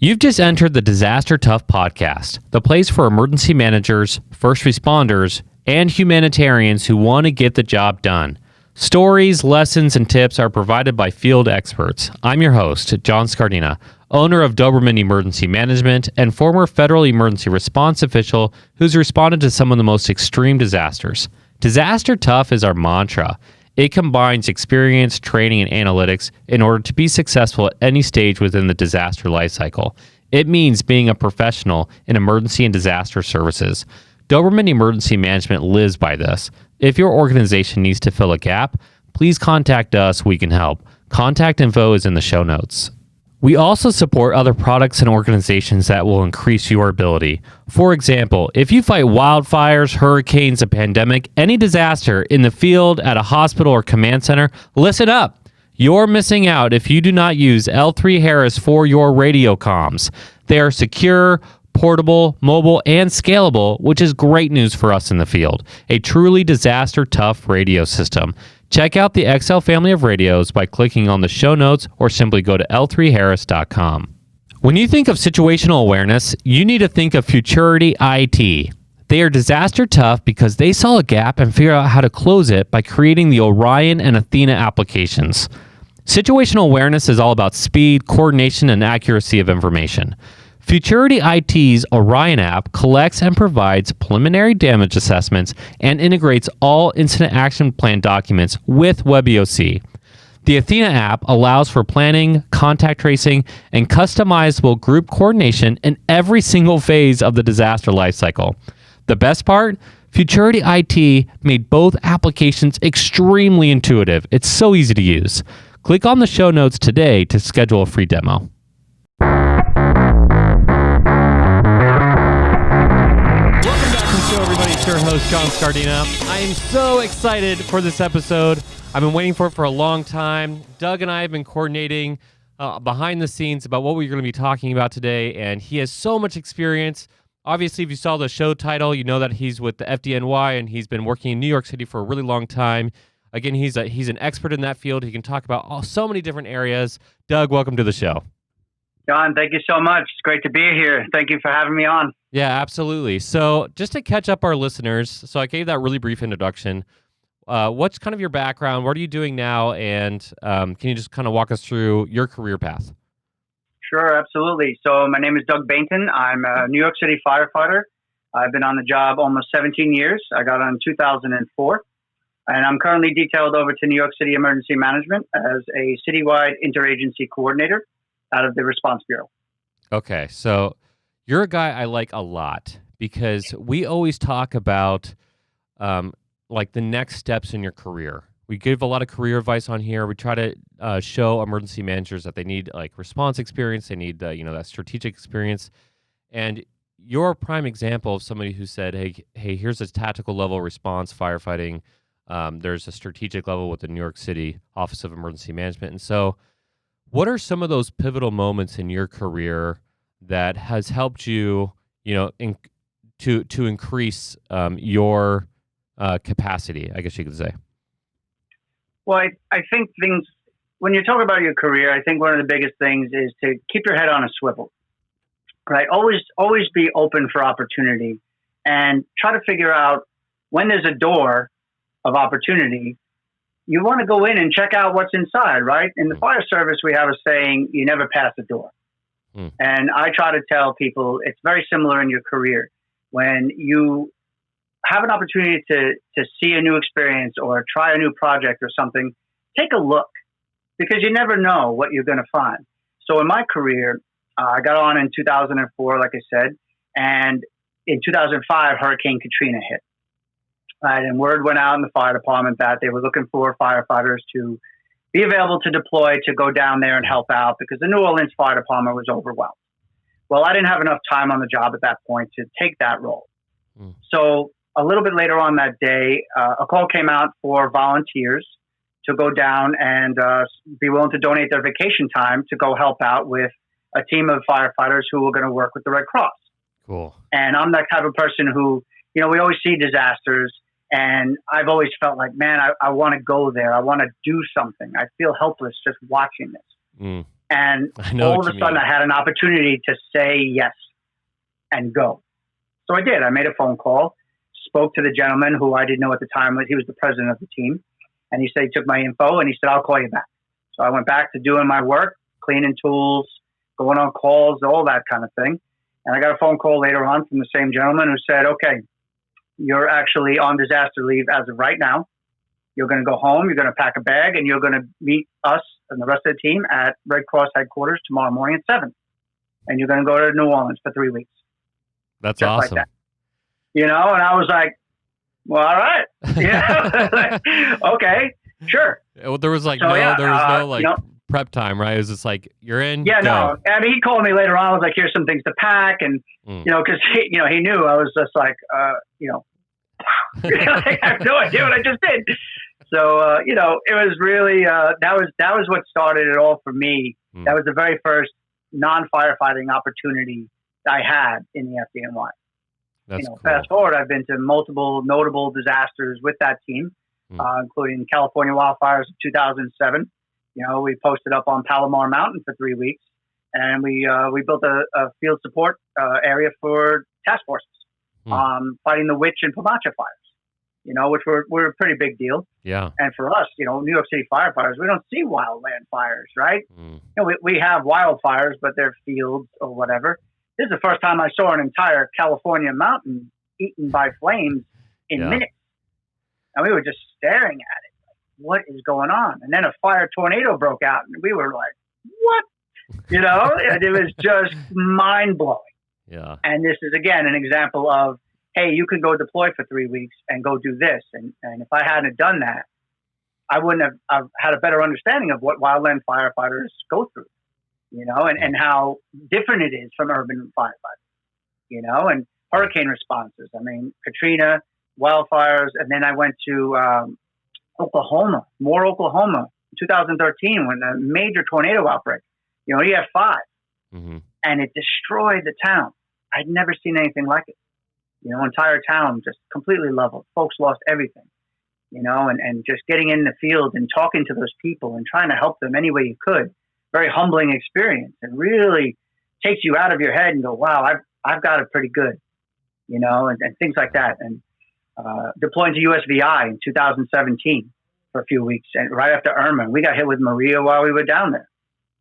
You've just entered the Disaster Tough podcast, the place for emergency managers, first responders, and humanitarians who want to get the job done. Stories, lessons, and tips are provided by field experts. I'm your host, John Scardina, owner of Doberman Emergency Management and former federal emergency response official who's responded to some of the most extreme disasters. Disaster Tough is our mantra. It combines experience, training, and analytics in order to be successful at any stage within the disaster lifecycle. It means being a professional in emergency and disaster services. Doberman Emergency Management lives by this. If your organization needs to fill a gap, please contact us. We can help. Contact info is in the show notes. We also support other products and organizations that will increase your ability. For example, if you fight wildfires, hurricanes, a pandemic, any disaster in the field, at a hospital or command center, listen up. You're missing out if you do not use L3 Harris for your radio comms. They are secure, portable, mobile, and scalable, which is great news for us in the field. A truly disaster-tough radio system. Check out the XL family of radios by clicking on the show notes or simply go to l3harris.com. When you think of situational awareness, you need to think of Futurity IT. They are disaster tough because they saw a gap and figured out how to close it by creating the Orion and Athena applications. Situational awareness is all about speed, coordination, and accuracy of information. Futurity IT's Orion app collects and provides preliminary damage assessments and integrates all incident action plan documents with WebEOC. The Athena app allows for planning, contact tracing, and customizable group coordination in every single phase of the disaster lifecycle. The best part? Futurity IT made both applications extremely intuitive. It's so easy to use. Click on the show notes today to schedule a free demo. It's your host, John Scardina. I am so excited for this episode. I've been waiting for it for a long time. Doug and I have been coordinating behind the scenes about what we're going to be talking about today, and he has so much experience. Obviously, if you saw the show title, you know that he's with the FDNY, and he's been working in New York City for a really long time. Again, he's an expert in that field. He can talk about so many different areas. Doug, welcome to the show. John, thank you so much. It's great to be here. Thank you for having me on. Yeah, absolutely. So just to catch up our listeners, so I gave that really brief introduction. What's kind of your background? What are you doing now? And can you just kind of walk us through your career path? Sure, absolutely. So my name is Doug Bainton. I'm a New York City Firefighter. I've been on the job almost 17 years. I got on in 2004. And I'm currently detailed over to New York City Emergency Management as a Citywide Interagency Coordinator out of the Response Bureau. Okay, so you're a guy I like a lot because we always talk about like the next steps in your career. We give a lot of career advice on here. We try to show emergency managers that they need like response experience. They need that strategic experience. And you're a prime example of somebody who said, hey, here's a tactical level response firefighting. There's a strategic level with the New York City Office of Emergency Management. And so what are some of those pivotal moments in your career that has helped you, to increase your capacity, I guess you could say? Well, I think when you talk about your career, I think one of the biggest things is to keep your head on a swivel, right? Always be open for opportunity and try to figure out when there's a door of opportunity, you want to go in and check out what's inside, right? In the fire service, we have a saying, you never pass the door. And I try to tell people it's very similar in your career. When you have an opportunity to see a new experience or try a new project or something, take a look because you never know what you're going to find. So in my career, I got on in 2004, like I said, and in 2005, Hurricane Katrina hit. Right, and word went out in the fire department that they were looking for firefighters to be available to deploy to go down there and help out because the New Orleans Fire Department was overwhelmed. Well, I didn't have enough time on the job at that point to take that role. So a little bit later on that day, a call came out for volunteers to go down and be willing to donate their vacation time to go help out with a team of firefighters who were going to work with the Red Cross. Cool. And I'm that type of person who, we always see disasters. And I've always felt like, man, I want to go there. I want to do something. I feel helpless just watching this. And I know all what of a you sudden mean. I had an opportunity to say yes and go. So I did. I made a phone call, spoke to the gentleman who I didn't know at the time. He was the president of the team. And he said he took my info and he said, I'll call you back. So I went back to doing my work, cleaning tools, going on calls, all that kind of thing. And I got a phone call later on from the same gentleman who said, okay, you're actually on disaster leave as of right now. You're going to go home, you're going to pack a bag, and you're going to meet us and the rest of the team at Red Cross headquarters tomorrow morning at 7. And you're going to go to New Orleans for 3 weeks. That's just awesome. like that. And I was like, well, all right. Okay, sure. Well, there was no prep time, right? It was just like, you're in. Yeah, go. no. I mean, he called me later on. I was like, here's some things to pack. And, because, he knew I was just like, I have no idea what I just did. So, it was really, that was what started it all for me. That was the very first non-firefighting opportunity I had in the FDNY. That's cool. Fast forward, I've been to multiple notable disasters with that team, including California wildfires of 2007. We posted up on Palomar Mountain for 3 weeks, and we built a field support area for task forces fighting the Witch and Pamacha fires. Which were a pretty big deal. Yeah. And for us, New York City firefighters, we don't see wildland fires, right? We have wildfires, but they're fields or whatever. This is the first time I saw an entire California mountain eaten by flames in minutes. And we were just staring at it. Like, what is going on? And then a fire tornado broke out, and we were like, what? And it was just mind-blowing. Yeah. And this is, again, an example of, hey, you can go deploy for 3 weeks and go do this. And if I hadn't done that, I wouldn't have had a better understanding of what wildland firefighters go through, and how different it is from urban firefighters, and hurricane responses. I mean, Katrina, wildfires, and then I went to Oklahoma, in 2013 when the major tornado outbreak. You had 5, and it destroyed the town. I'd never seen anything like it. Entire town just completely leveled. Folks lost everything, and just getting in the field and talking to those people and trying to help them any way you could. Very humbling experience, and really takes you out of your head and go, wow, I've got it pretty good, and things like that. And deploying to USVI in 2017 for a few weeks, and right after Irma, we got hit with Maria while we were down there.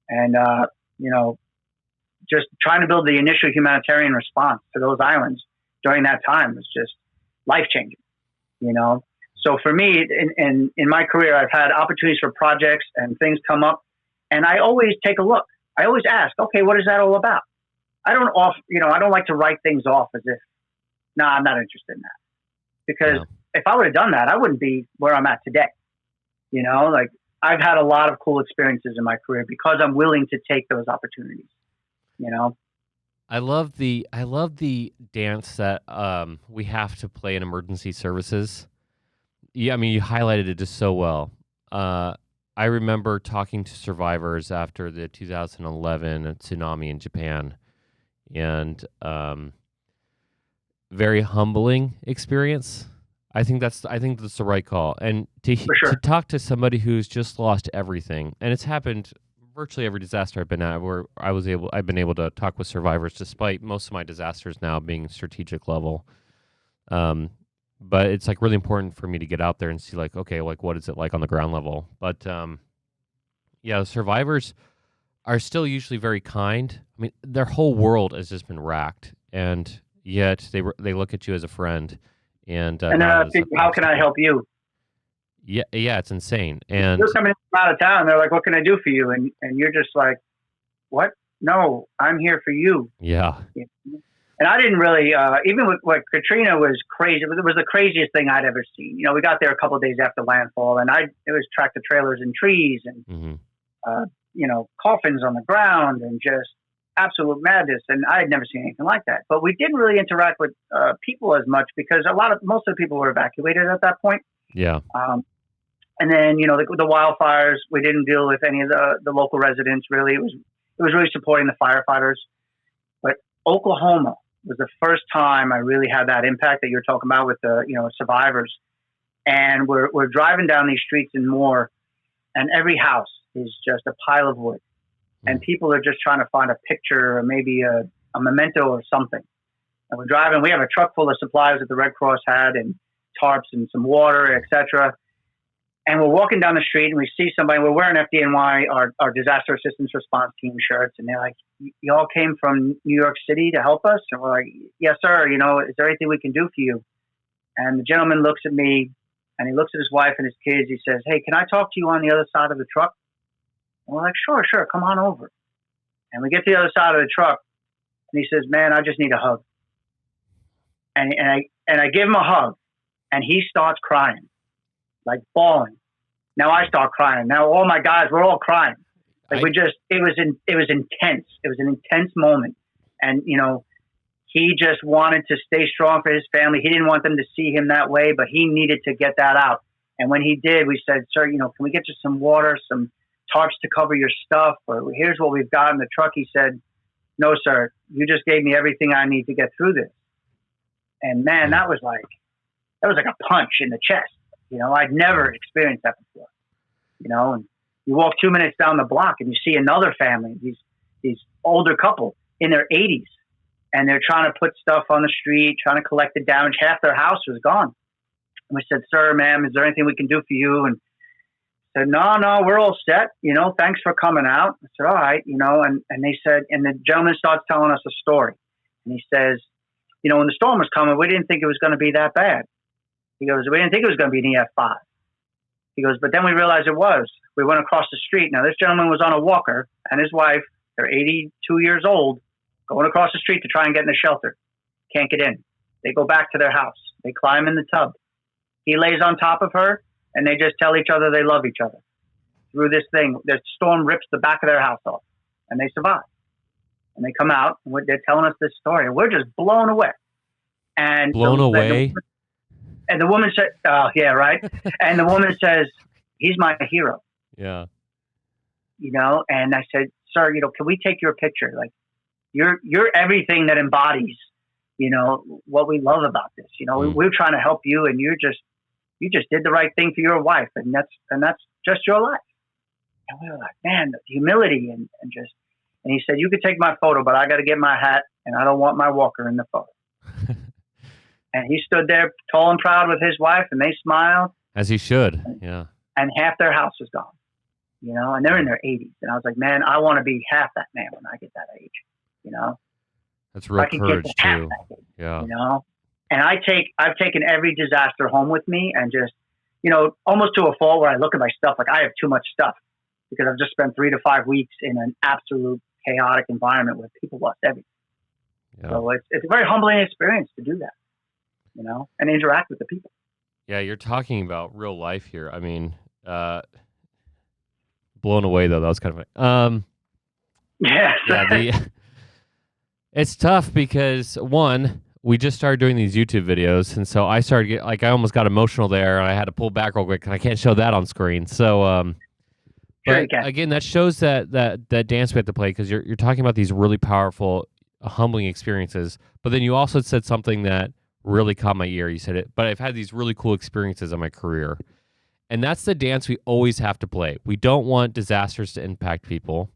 And, just trying to build the initial humanitarian response to those islands during that time was just life-changing, So for me, in my career, I've had opportunities for projects and things come up, and I always take a look. I always ask, okay, what is that all about? I don't like to write things off as if, no, I'm not interested in that. Because if I would have done that, I wouldn't be where I'm at today. I've had a lot of cool experiences in my career because I'm willing to take those opportunities, I love the dance that we have to play in emergency services. Yeah, I mean, you highlighted it just so well. I remember talking to survivors after the 2011 tsunami in Japan, and very humbling experience. I think that's the right call. And to talk to somebody who's just lost everything, and it's happened virtually every disaster I've been at, where I've been able to talk with survivors, despite most of my disasters now being strategic level. But it's really important for me to get out there and see okay, what is it like on the ground level? But the survivors are still usually very kind. I mean, their whole world has just been racked, and yet they look at you as a friend. And how can I help you? Yeah, it's insane. And you're coming out of town. They're like, "What can I do for you?" And you're just like, "What? No, I'm here for you." Yeah. And I didn't really, even with what Katrina was crazy. It was the craziest thing I'd ever seen. We got there a couple of days after landfall, and it was tractor trailers and trees, and coffins on the ground, and just absolute madness. And I had never seen anything like that. But we didn't really interact with people as much because most of the people were evacuated at that point. Yeah. And then, the wildfires, we didn't deal with any of the local residents, really. It was really supporting the firefighters. But Oklahoma was the first time I really had that impact that you're talking about with the, survivors. And we're driving down these streets and more, and every house is just a pile of wood. and people are just trying to find a picture or maybe a memento or something. And we're driving. We have a truck full of supplies that the Red Cross had, and tarps and some water, etc. And we're walking down the street and we see somebody. We're wearing FDNY, our disaster assistance response team shirts, and they're like, "You all came from New York City to help us?" And we're like, "Yes, sir. Is there anything we can do for you?" And the gentleman looks at me, and he looks at his wife and his kids. He says, "Hey, can I talk to you on the other side of the truck?" And we're like, "Sure, come on over." And we get to the other side of the truck, and he says, "Man, I just need a hug." And I give him a hug, and he starts crying, like bawling. Now I start crying. Now all my guys, we're all crying. Like it was intense. It was an intense moment, and he just wanted to stay strong for his family. He didn't want them to see him that way, but he needed to get that out. And when he did, we said, "Sir, can we get you some water, some tarps to cover your stuff? Or here's what we've got in the truck." He said, "No, sir, you just gave me everything I need to get through this." And man, that was like a punch in the chest. I'd never experienced that before. And you walk 2 minutes down the block and you see another family, these older couple in their 80s, and they're trying to put stuff on the street, trying to collect the damage. Half their house was gone. And we said, "Sir, ma'am, is there anything we can do for you?" And said, No, we're all set. Thanks for coming out." I said, "All right." And they said, and the gentleman starts telling us a story. And he says, when the storm was coming, we didn't think it was going to be that bad. He goes, "We didn't think it was going to be an EF5. He goes, "But then we realized it was. We went across the street." Now, this gentleman was on a walker, and his wife, they're 82 years old, going across the street to try and get in the shelter. Can't get in. They go back to their house. They climb in the tub. He lays on top of her, and they just tell each other they love each other. Through this thing, the storm rips the back of their house off, and they survive. And they come out, and they're telling us this story, and we're just blown away. And blown away? And the woman said, "Oh, yeah, right." And the woman says, "He's my hero." Yeah. And I said, "Sir, can we take your picture? Like, you're everything that embodies, what we love about this. We're trying to help you, and you just did the right thing for your wife, and that's just your life." And we were like, man, the humility and he said, "You could take my photo, but I got to get my hat, and I don't want my walker in the photo." And he stood there tall and proud with his wife, and they smiled. As he should, yeah. And half their house was gone, and they're in their 80s. And I was like, man, I want to be half that man when I get that age, That's real courage too. Yeah. And I've taken every disaster home with me, and just, almost to a fault where I look at my stuff, like I have too much stuff because I've just spent 3 to 5 weeks in an absolute chaotic environment where people lost everything. Yeah. So it's a very humbling experience to do that, and interact with the people. Yeah, you're talking about real life here. I mean, blown away though. That was kind of funny. Yeah. It's tough because we just started doing these YouTube videos, and so I started I almost got emotional there, and I had to pull back real quick, and I can't show that on screen. So, but again, that shows that dance we have to play, because you're talking about these really powerful, humbling experiences. But then you also said something that really caught my ear. You said it, but I've had these really cool experiences in my career, and that's the dance we always have to play. We don't want disasters to impact people,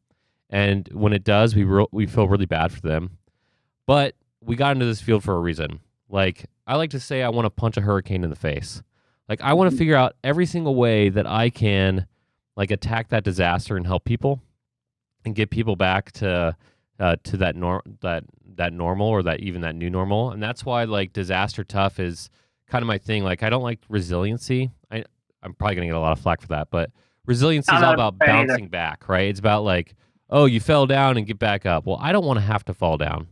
and when it does, we feel really bad for them. But we got into this field for a reason. Like, I like to say, I want to punch a hurricane in the face. Like, I want to figure out every single way that I can, attack that disaster and help people, and get people back to that normal, or that new normal. And that's why disaster tough is kind of my thing. I don't like resiliency. I'm probably gonna get a lot of flack for that, but resiliency is all about bouncing back, right? It's about oh, you fell down and get back up. Well, I don't want to have to fall down.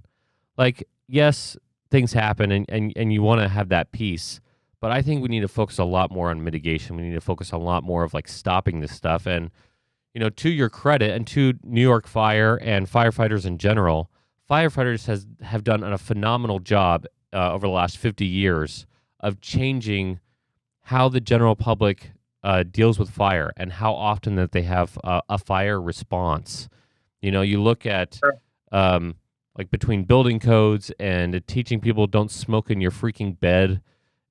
Yes, things happen, and you want to have that peace, but I think we need to focus a lot more on mitigation. We need to focus a lot more of stopping this stuff. And to your credit, and to New York Fire and firefighters in general, firefighters have done a phenomenal job over the last 50 years of changing how the general public deals with fire, and how often that they have a fire response. You look at between building codes and teaching people don't smoke in your freaking bed,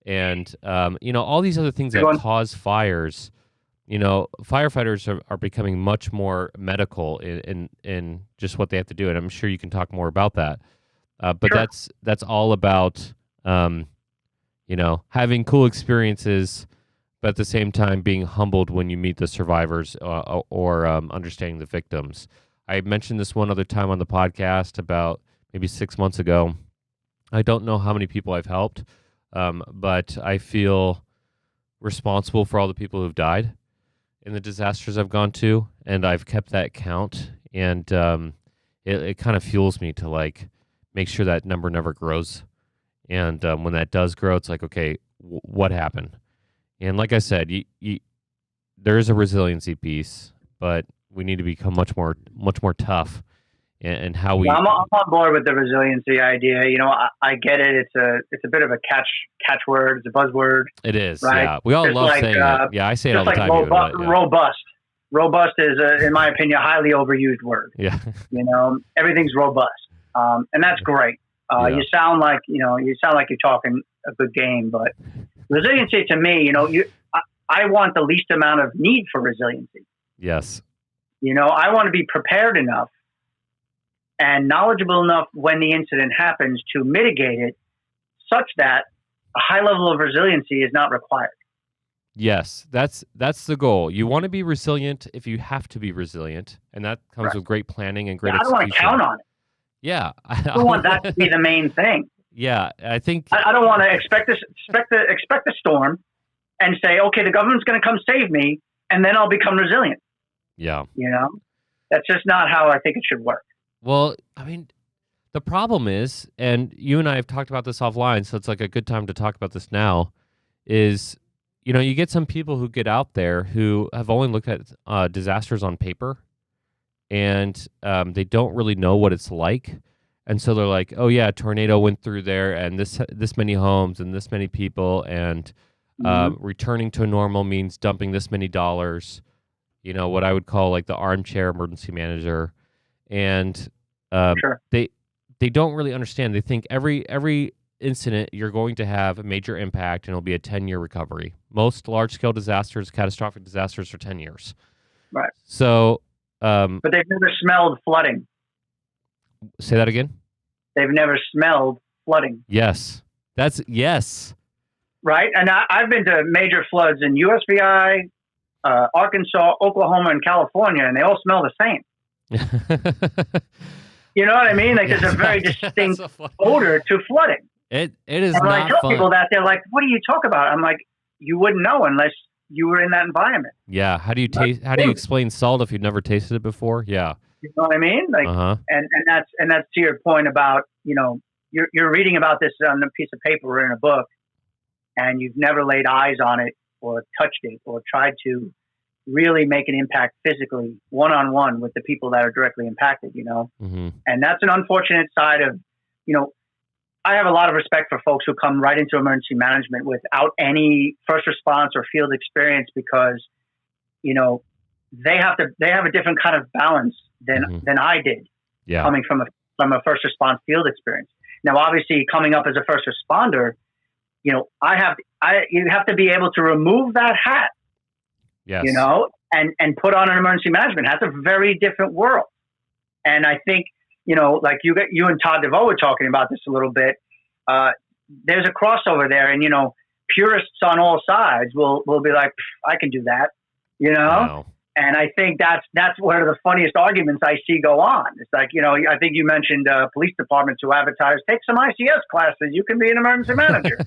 and all these other things that cause fires. firefighters are becoming much more medical in just what they have to do, and I'm sure you can talk more about that. But Sure. that's all about having cool experiences, but at the same time being humbled when you meet the survivors or understanding the victims. I mentioned this one other time on the podcast about maybe 6 months ago. I don't know how many people I've helped, but I feel responsible for all the people who've died in the disasters I've gone to, and I've kept that count, and it kind of fuels me to like make sure that number never grows. And when that does grow, it's like, okay, what happened? And like I said, there is a resiliency piece, but we need to become much more tough and how we. Yeah, I'm on board with the resiliency idea. I get it. It's a bit of a catchword. It's a buzzword. It is. Right? Yeah, we all Just love like, saying it. Yeah, I say it all the time. Robust. Robust is, in my opinion, a highly overused word. Yeah. Everything's robust, and that's great. You sound like you're talking a good game, but resiliency to me, I want the least amount of need for resiliency. Yes. I want to be prepared enough and knowledgeable enough when the incident happens to mitigate it, such that a high level of resiliency is not required. Yes, that's the goal. You want to be resilient if you have to be resilient, and that comes with great planning and great execution. I don't want to count on it. Yeah, I don't want that to be the main thing. Yeah, I think I don't want to expect the storm and say, okay, the government's going to come save me, and then I'll become resilient. Yeah, that's just not how I think it should work. Well, I mean, the problem is, and you and I have talked about this offline, so it's like a good time to talk about this now, is, you get some people who get out there who have only looked at disasters on paper, and they don't really know what it's like. And so they're like, oh, yeah, a tornado went through there, and this many homes and this many people, and returning to normal means dumping this many dollars, what I would call like the armchair emergency manager. And they don't really understand. They think every incident you're going to have a major impact, and it'll be a 10-year recovery. Most large-scale disasters, catastrophic disasters, are 10 years. Right. So, but they've never smelled flooding. Say that again. They've never smelled flooding. Yes, yes. Right, and I've been to major floods in USVI, Arkansas, Oklahoma, and California, and they all smell the same. You know what I mean? Like, there's a very distinct odor to flooding. It is and when not I tell fun. people that, they're like, what do you talk about? I'm like, you wouldn't know unless you were in that environment. Yeah. How do you explain salt if you've never tasted it before? Yeah. You know what I mean? Like, and that's to your point about, you're reading about this on a piece of paper or in a book, and you've never laid eyes on it or touched it or tried to really make an impact physically one-on-one with the people that are directly impacted, Mm-hmm. And that's an unfortunate side of, I have a lot of respect for folks who come right into emergency management without any first response or field experience, because, they have a different kind of balance than I did, coming from a first response field experience. Now, obviously, coming up as a first responder, you have to be able to remove that hat, yes. And put on an emergency management hat. That's a very different world. And I think, like you and Todd DeVoe were talking about this a little bit. There's a crossover there, and purists on all sides will be like, I can do that, Wow. And I think that's one of the funniest arguments I see go on. It's like, I think you mentioned police departments who advertise, take some ICS classes, you can be an emergency manager.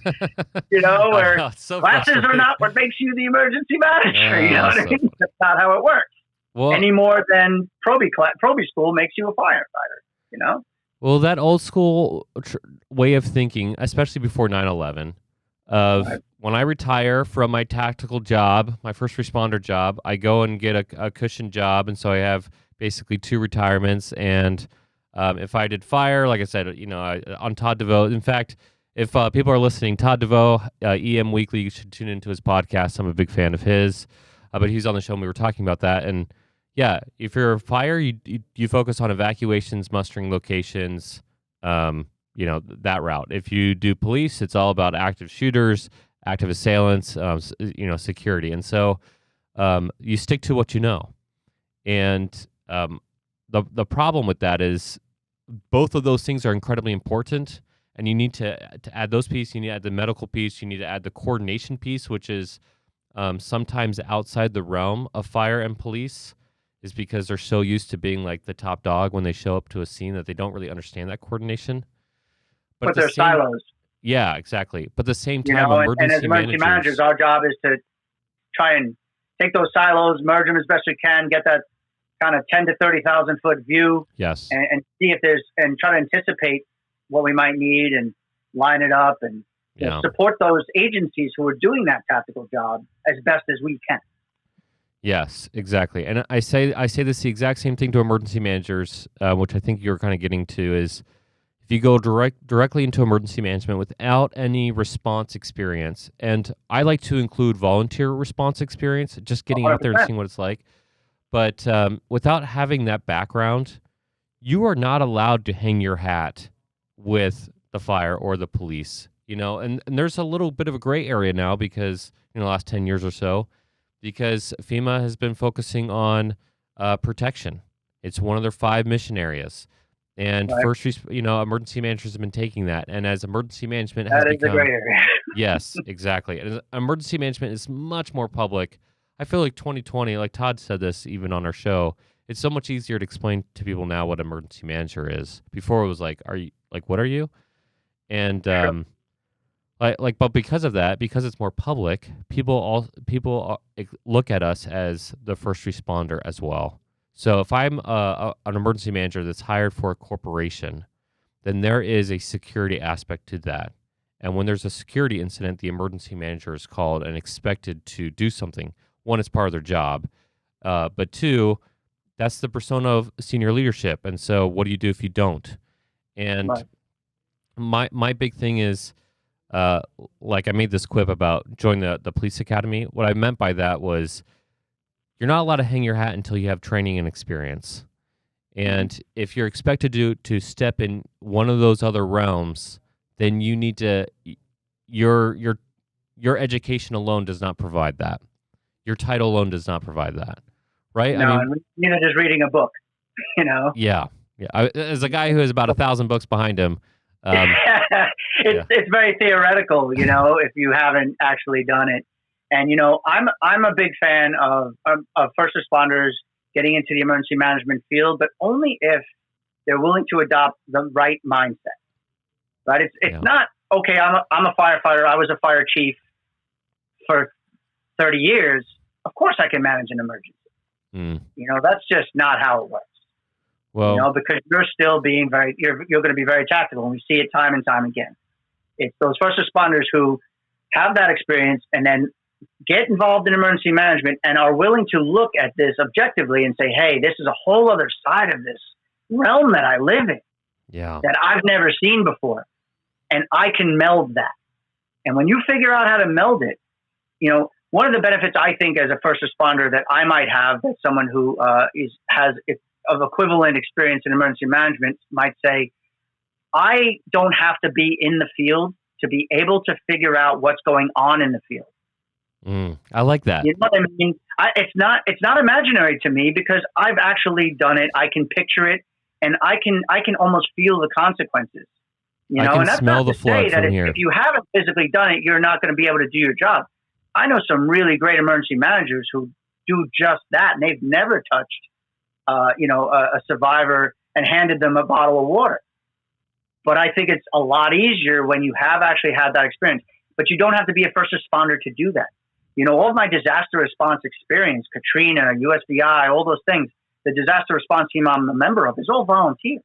Where so classes are not what makes you the emergency manager. You know what I mean? That's not how it works. Well, any more than Proby school makes you a firefighter, Well, that old school way of thinking, especially before 9/11, of when I retire from my tactical job, my first responder job, I go and get a cushion job, and so I have basically 2 retirements. And if I did fire, like I said, on Todd DeVoe. In fact, if people are listening, Todd DeVoe, EM Weekly, you should tune into his podcast. I'm a big fan of his, but he's on the show, and we were talking about that. And yeah, if you're a fire, you focus on evacuations, mustering locations, that route. If you do police, it's all about active shooters, active assailants, security. And so you stick to what you know. And the problem with that is both of those things are incredibly important, and you need to add those pieces. You need to add the medical piece. You need to add the coordination piece, which is sometimes outside the realm of fire and police, is because they're so used to being like the top dog when they show up to a scene that they don't really understand that coordination. But they're silos. Yeah, exactly. But at the same time, and as emergency managers, our job is to try and take those silos, merge them as best we can, get that kind of 10 to 30,000 foot view. Yes. And see if and try to anticipate what we might need and line it up and support those agencies who are doing that tactical job as best as we can. Yes, exactly. And I say this the exact same thing to emergency managers, which I think you're kind of getting to, is if you go directly into emergency management without any response experience, and I like to include volunteer response experience, just getting 100%. Out there and seeing what it's like. But without having that background, you are not allowed to hang your hat with the fire or the police, and there's a little bit of a gray area now because in the last 10 years or so, because FEMA has been focusing on protection. It's one of their 5 mission areas. And right. Emergency managers have been taking that. And as emergency management has become... That is the gray area. Yes, exactly. And as emergency management is much more public. I feel like 2020, like Todd said this even on our show, it's so much easier to explain to people now what emergency manager is. Before it was like, what are you? And sure. But because of that, because it's more public, people look at us as the first responder as well. So if I'm an emergency manager that's hired for a corporation, then there is a security aspect to that. And when there's a security incident, the emergency manager is called and expected to do something. One, it's part of their job. But 2, that's the persona of senior leadership. And so what do you do if you don't? And right. my big thing is, I made this quip about join the police academy. What I meant by that was you're not allowed to hang your hat until you have training and experience. And if you're expected to step in one of those other realms, then you need to, your education alone does not provide that. Your title alone does not provide that, right? No, just reading a book, Yeah. As a guy who has about 1,000 books behind him, it's very theoretical, if you haven't actually done it. And I'm a big fan of first responders getting into the emergency management field, but only if they're willing to adopt the right mindset. Right? It's not okay. I'm a firefighter. I was a fire chief for 30 years. Of course, I can manage an emergency. That's just not how it works. Well, because you're still being you're going to be very tactical, and we see it time and time again. It's those first responders who have that experience and then get involved in emergency management and are willing to look at this objectively and say, hey, this is a whole other side of this realm that I live in that I've never seen before. And I can meld that. And when you figure out how to meld it, one of the benefits I think as a first responder that I might have that someone who has of equivalent experience in emergency management might say, I don't have to be in the field to be able to figure out what's going on in the field. I like that. You know what I mean? It's not imaginary to me because I've actually done it. I can picture it, and I can almost feel the consequences. I can smell the flood from here. If you haven't physically done it, you're not going to be able to do your job. I know some really great emergency managers who do just that, and they've never touched, a survivor and handed them a bottle of water. But I think it's a lot easier when you have actually had that experience. But you don't have to be a first responder to do that. All of my disaster response experience, Katrina, USVI, all those things, the disaster response team I'm a member of is all volunteer.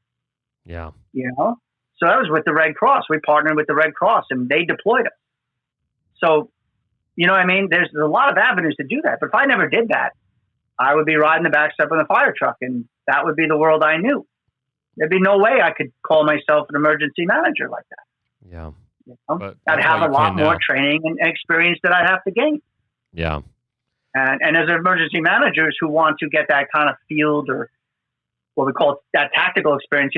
Yeah. So I was with the Red Cross. We partnered with the Red Cross and they deployed us. So, there's a lot of avenues to do that. But if I never did that, I would be riding the back step of the fire truck and that would be the world I knew. There'd be no way I could call myself an emergency manager like that. Yeah. I'd have a lot more training and experience that I'd have to gain. Yeah. And as emergency managers who want to get that kind of field or what we call that tactical experience,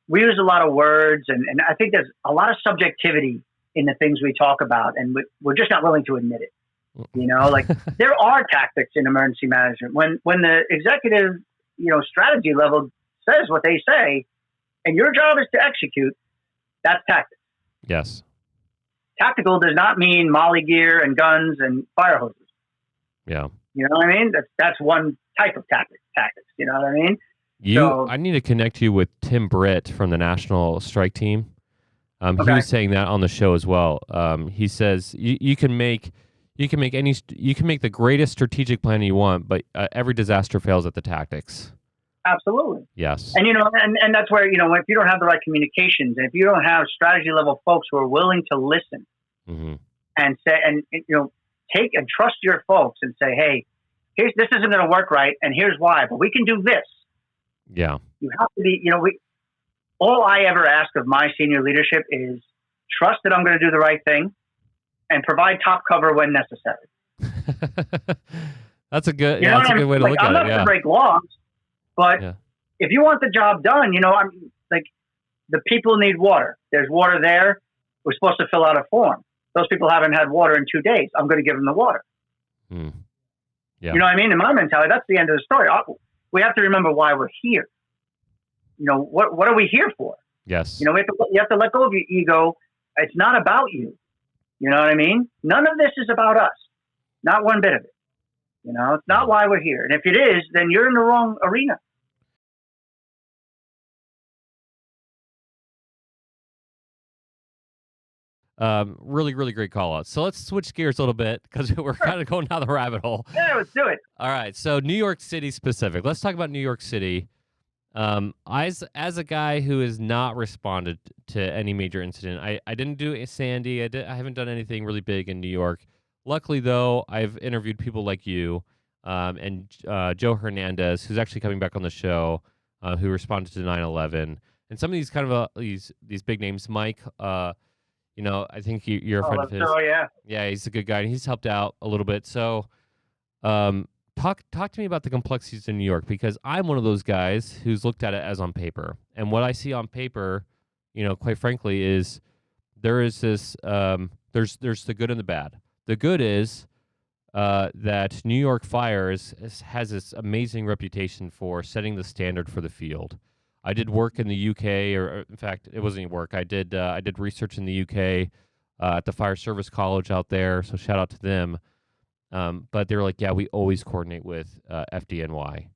we use a lot of words and I think there's a lot of subjectivity in the things we talk about and we're just not willing to admit it. Like there are tactics in emergency management. When the executive, strategy level says what they say, and your job is to execute, that's tactics. Yes. Tactical does not mean molly gear and guns and fire hoses. Yeah. You know what I mean? That's one type of tactics. You know what I mean? I need to connect you with Tim Britt from the National Strike Team. Okay. He was saying that on the show as well. He says you can make the greatest strategic plan you want, but every disaster fails at the tactics. Absolutely. Yes. And and that's where if you don't have the right communications, and if you don't have strategy level folks who are willing to listen and say take and trust your folks and say, hey, this isn't going to work right, and here's why, but we can do this. Yeah. You have to be, all I ever ask of my senior leadership is trust that I'm going to do the right thing and provide top cover when necessary. That's a good way to look at it. I'm not going to break laws, but if you want the job done, I'm like, the people need water. There's water there. We're supposed to fill out a form. Those people haven't had water in 2 days. I'm going to give them the water. Yeah. You know what I mean? In my mentality, that's the end of the story. We have to remember why we're here. What are we here for? Yes. You have to let go of your ego. It's not about you. You know what I mean? None of this is about us. Not one bit of it. It's not why we're here. And if it is, then you're in the wrong arena. Really, really great call out. So let's switch gears a little bit because we're kind of going down the rabbit hole. Yeah, let's do it. All right. So New York City specific. Let's talk about New York City. As a guy who has not responded to any major incident, I didn't do Sandy. I haven't done anything really big in New York. Luckily, though, I've interviewed people like you and Joe Hernandez, who's actually coming back on the show, who responded to 9/11, and some of these kind of these big names. Mike, I think you're a friend of his. Oh yeah. Yeah, he's a good guy, and he's helped out a little bit. So, talk to me about the complexities in New York, because I'm one of those guys who's looked at it as on paper, and what I see on paper, quite frankly, is there is this there's the good and the bad. The good is that New York Fire has this amazing reputation for setting the standard for the field. I did work in the UK, or in fact, it wasn't even work. I did research in the UK at the Fire Service College out there. So shout out to them. But they were like, yeah, we always coordinate with FDNY.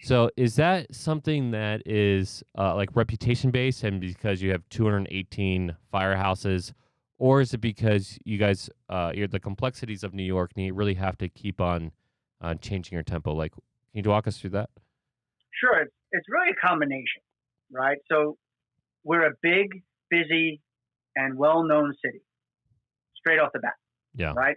So is that something that is like reputation based, and because you have 218 firehouses, or is it because you guys, the complexities of New York, and you really have to keep on changing your tempo? Like, can you walk us through that? Sure. It's really a combination, right? So we're a big, busy, and well-known city, straight off the bat. Yeah. Right?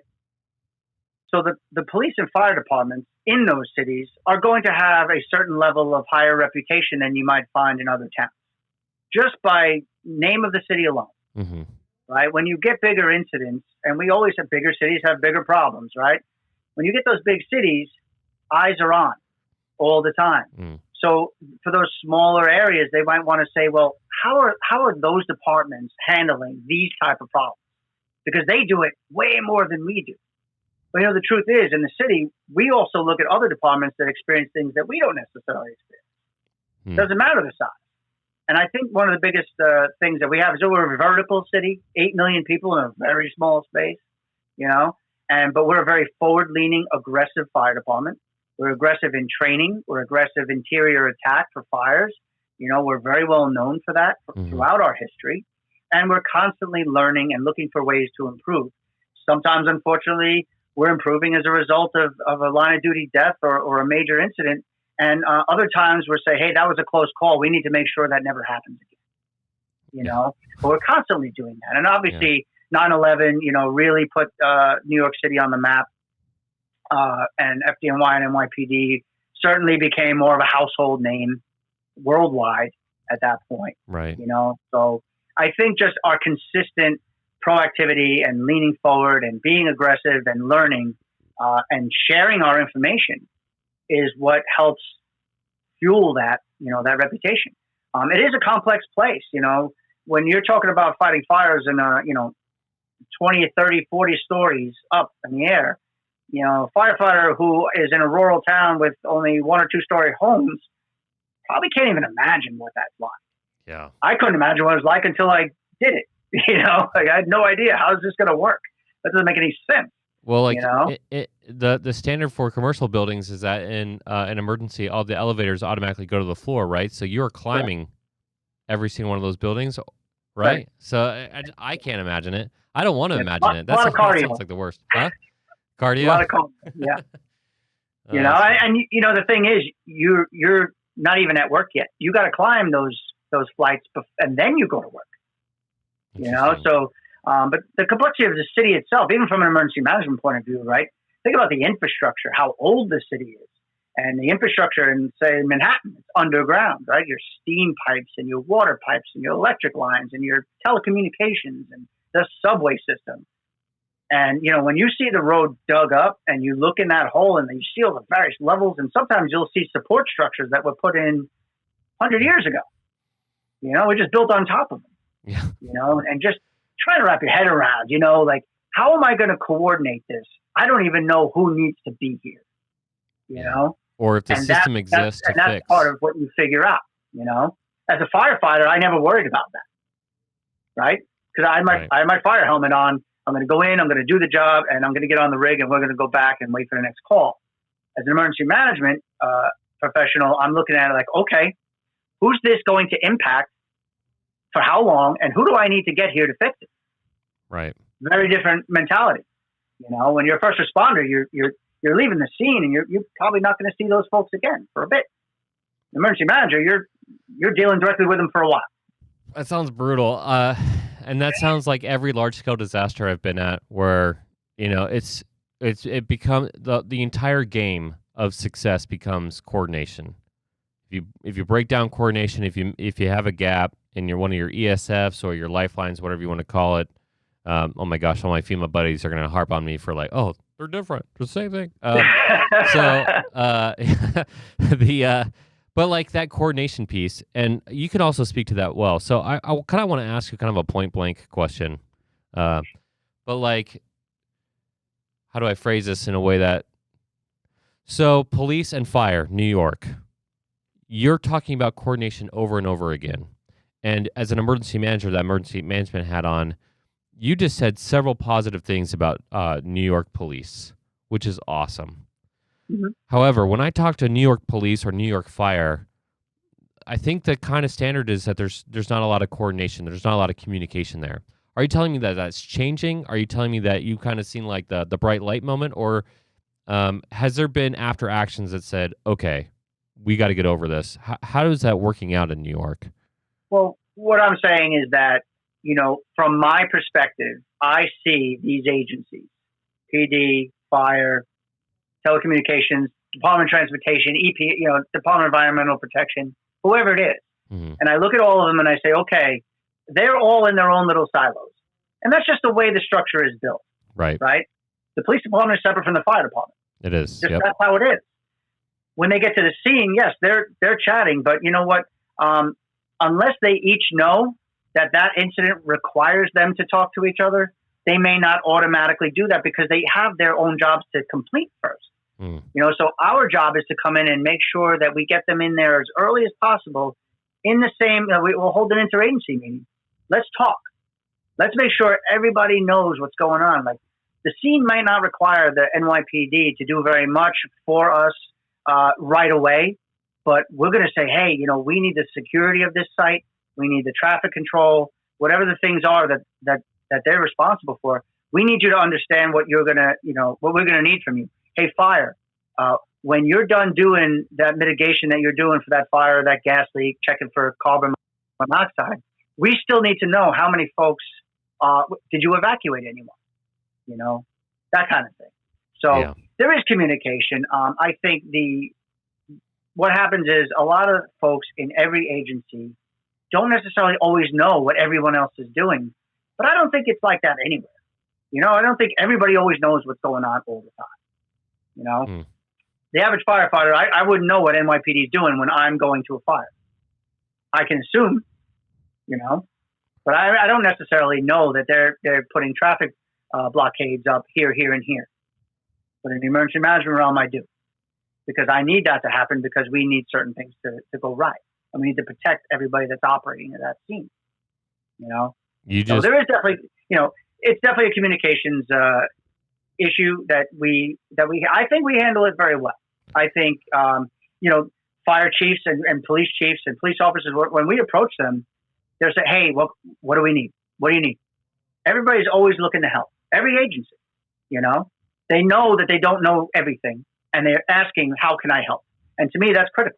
So the police and fire departments in those cities are going to have a certain level of higher reputation than you might find in other towns, just by name of the city alone. Mm-hmm. Right? When you get bigger incidents, and we always have bigger cities have bigger problems, right? When you get those big cities, eyes are on all the time. Mm. So for those smaller areas, they might want to say, well, how are those departments handling these type of problems? Because they do it way more than we do. But the truth is, in the city, we also look at other departments that experience things that we don't necessarily experience. It doesn't matter the size. And I think one of the biggest things that we have is we're a vertical city, 8 million people in a very small space, but we're a very forward-leaning, aggressive fire department. We're aggressive in training. We're aggressive interior attack for fires. We're very well known for that throughout our history. And we're constantly learning and looking for ways to improve. Sometimes, unfortunately, we're improving as a result of a line of duty death or a major incident. And other times we're saying, hey, that was a close call. We need to make sure that never happens again. But we're constantly doing that. And obviously 9/11, really put New York City on the map. And FDNY and NYPD certainly became more of a household name worldwide at that point. Right. So I think just our consistent proactivity and leaning forward and being aggressive and learning and sharing our information is what helps fuel that, that reputation. It is a complex place. When you're talking about fighting fires in 20, 30, 40 stories up in the air, Firefighter who is in a rural town with only 1 or 2 story homes probably can't even imagine what that's like. Yeah. I couldn't imagine what it was like until I did it. I had no idea. How is this going to work? That doesn't make any sense. Well, the standard for commercial buildings is that in an emergency, all the elevators automatically go to the floor, right? So you're climbing every single one of those buildings, right? So I can't imagine it. I don't want to imagine it. That sounds like the worst. Huh? Cardio? A lot of cardio, yeah. The thing is, you're not even at work yet. You got to climb those flights, and then you go to work. But the complexity of the city itself, even from an emergency management point of view, right? Think about the infrastructure, how old the city is. And the infrastructure in, say, Manhattan, it's underground, right? Your steam pipes and your water pipes and your electric lines and your telecommunications and the subway system. And, when you see the road dug up and you look in that hole and you see all the various levels, and sometimes you'll see support structures that were put in 100 years ago. We just built on top of them. Yeah. And just trying to wrap your head around, how am I going to coordinate this? I don't even know who needs to be here, Or if the system exists to fix. And that's part of what you figure out, As a firefighter, I never worried about that, right? Because I had my fire helmet on. I'm going to go in, I'm going to do the job, and I'm going to get on the rig, and we're going to go back and wait for the next call. As an emergency management professional, I'm looking at it like, okay, who's this going to impact? For how long, and who do I need to get here to fix it? Right. Very different mentality. When you're a first responder, you're leaving the scene, and you're probably not going to see those folks again for a bit. The emergency manager, you're dealing directly with them for a while. That sounds brutal, and that sounds like every large scale disaster I've been at, where it becomes the entire game of success becomes coordination. If you break down coordination, if you have a gap in one of your ESFs or your lifelines, whatever you want to call it, oh my gosh, all my FEMA buddies are going to harp on me for they're different, they're the same thing. But that coordination piece, and you can also speak to that well. So I kind of want to ask you kind of a point blank question, but how do I phrase this in a way that? So police and fire, New York. You're talking about coordination over and over again. And as an emergency manager, that emergency management hat on, you just said several positive things about New York police, which is awesome. Mm-hmm. However, when I talk to New York police or New York fire, I think the kind of standard is that there's not a lot of coordination. There's not a lot of communication there. Are you telling me that that's changing? Are you telling me that you've kind of seen the bright light moment? Or has there been after actions that said, okay, we got to get over this? How is that working out in New York? Well, what I'm saying is that, from my perspective, I see these agencies, PD, fire, telecommunications, Department of Transportation, EP, Department of Environmental Protection, whoever it is. Mm-hmm. And I look at all of them and I say, okay, they're all in their own little silos. And that's just the way the structure is built. Right. Right? The police department is separate from the fire department. It is. Just That's how it is. When they get to the scene, yes, they're chatting, but you know what? Unless they each know that incident requires them to talk to each other, they may not automatically do that because they have their own jobs to complete first. Mm. So our job is to come in and make sure that we get them in there as early as possible in the same, we'll hold an interagency meeting. Let's talk. Let's make sure everybody knows what's going on. The scene might not require the NYPD to do very much for us right away, but we're going to say, hey, we need the security of this site. We need the traffic control, whatever the things are that they're responsible for. We need you to understand what you're going to, what we're going to need from you. Hey, fire, when you're done doing that mitigation that you're doing for that fire, that gas leak, checking for carbon monoxide, we still need to know how many folks, did you evacuate anyone? That kind of thing. So There is communication. I think what happens is a lot of folks in every agency don't necessarily always know what everyone else is doing, but I don't think it's like that anywhere. I don't think everybody always knows what's going on all the time. The average firefighter, I wouldn't know what NYPD is doing when I'm going to a fire. I can assume, but I don't necessarily know that they're putting traffic blockades up here, and here. But in the emergency management realm, I do, because I need that to happen, because we need certain things to go right. And we need to protect everybody that's operating at that scene. So there is definitely, it's definitely a communications issue that I think we handle it very well. I think, fire chiefs and police chiefs and police officers, when we approach them, they'll say, hey, what do we need? What do you need? Everybody's always looking to help. Every agency, they know that they don't know everything, and they're asking, how can I help? And to me, that's critical.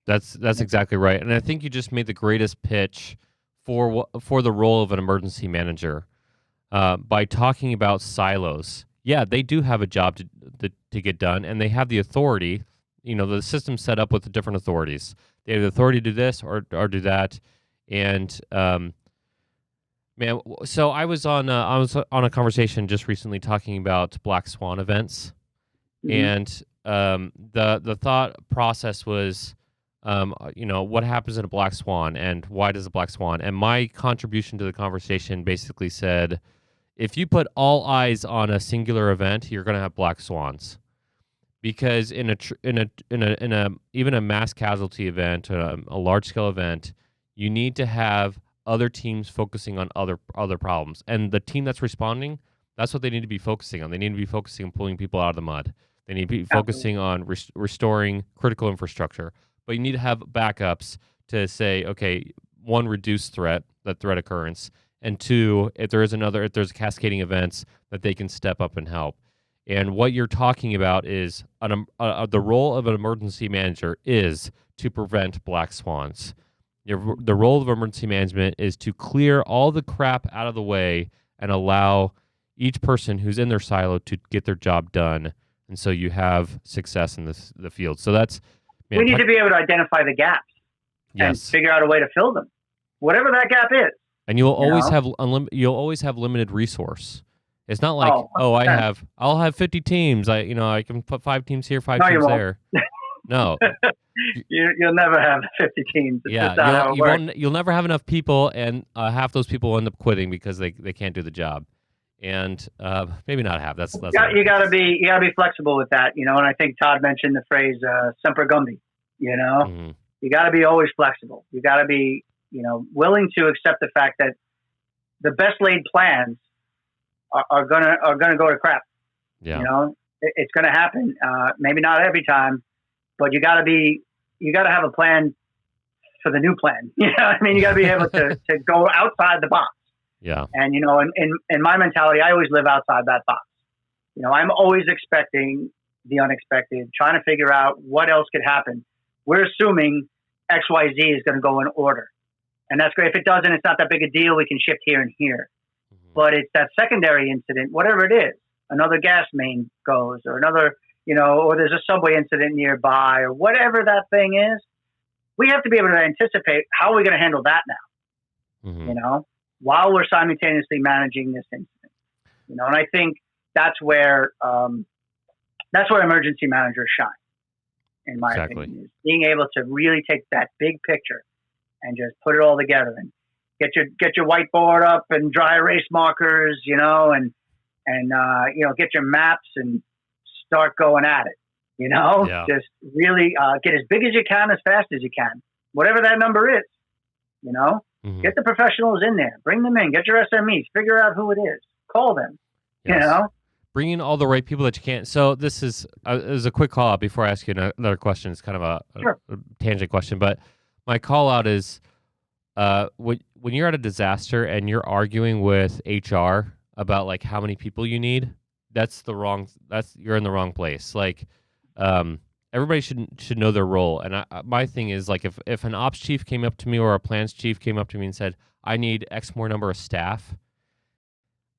That's exactly right. And I think you just made the greatest pitch for the role of an emergency manager by talking about silos. Yeah, they do have a job to get done, and they have the authority. The system's set up with the different authorities. They have the authority to do this or do that. And man, so I was on a conversation just recently talking about black swan events, and the thought process was, what happens in a black swan and why does a black swan? And my contribution to the conversation basically said, if you put all eyes on a singular event, you're going to have black swans, because in even a mass casualty event, a large scale event, you need to have other teams focusing on other problems, and the team that's responding, that's what they need to be focusing on. They need to be focusing on pulling people out of the mud. They need to be focusing on restoring critical infrastructure. But you need to have backups to say, okay, one, reduce threat occurrence, and two, if there's a cascading events, that they can step up and help. And what you're talking about is the role of an emergency manager is to prevent black swans. The role of emergency management is to clear all the crap out of the way and allow each person who's in their silo to get their job done, and so you have success in the field. So that's... we need to be able to identify the gaps and figure out a way to fill them, whatever that gap is. And you'll always have limited resource. It's not like I'll have 50 teams. I can put 5 teams here, 5 teams there. No, you'll never have 50 teams. You'll never have enough people, and half those people end up quitting because they can't do the job. And maybe not half. That's you gotta be flexible with that, And I think Todd mentioned the phrase "semper gumby." You gotta be always flexible. You gotta be willing to accept the fact that the best laid plans are gonna go to crap. Yeah. It's gonna happen. Maybe not every time, but you gotta have a plan for the new plan. You gotta be able to go outside the box. Yeah. And, in my mentality, I always live outside that box. I'm always expecting the unexpected, trying to figure out what else could happen. We're assuming XYZ is going to go in order. And that's great. If it doesn't, it's not that big a deal. We can shift here and here. Mm-hmm. But it's that secondary incident, whatever it is, another gas main goes, or another, or there's a subway incident nearby, or whatever that thing is. We have to be able to anticipate how are we going to handle that now, mm-hmm. While we're simultaneously managing this incident, and I think that's where emergency managers shine, in my opinion, is being able to really take that big picture and just put it all together and get your whiteboard up and dry erase markers, and get your maps and start going at it, just really get as big as you can, as fast as you can, whatever that number is, Mm-hmm. Get the professionals in there. Bring them in. Get your SMEs. Figure out who it is. Call them. Yes. Bring in all the right people that you can. So this is a quick call out before I ask you another question. It's kind of a tangent question, but my call out is when you're at a disaster and you're arguing with HR about like how many people you need, you're in the wrong place. Like everybody should know their role. And my thing is, like, if an ops chief came up to me or a plans chief came up to me and said, I need X more number of staff,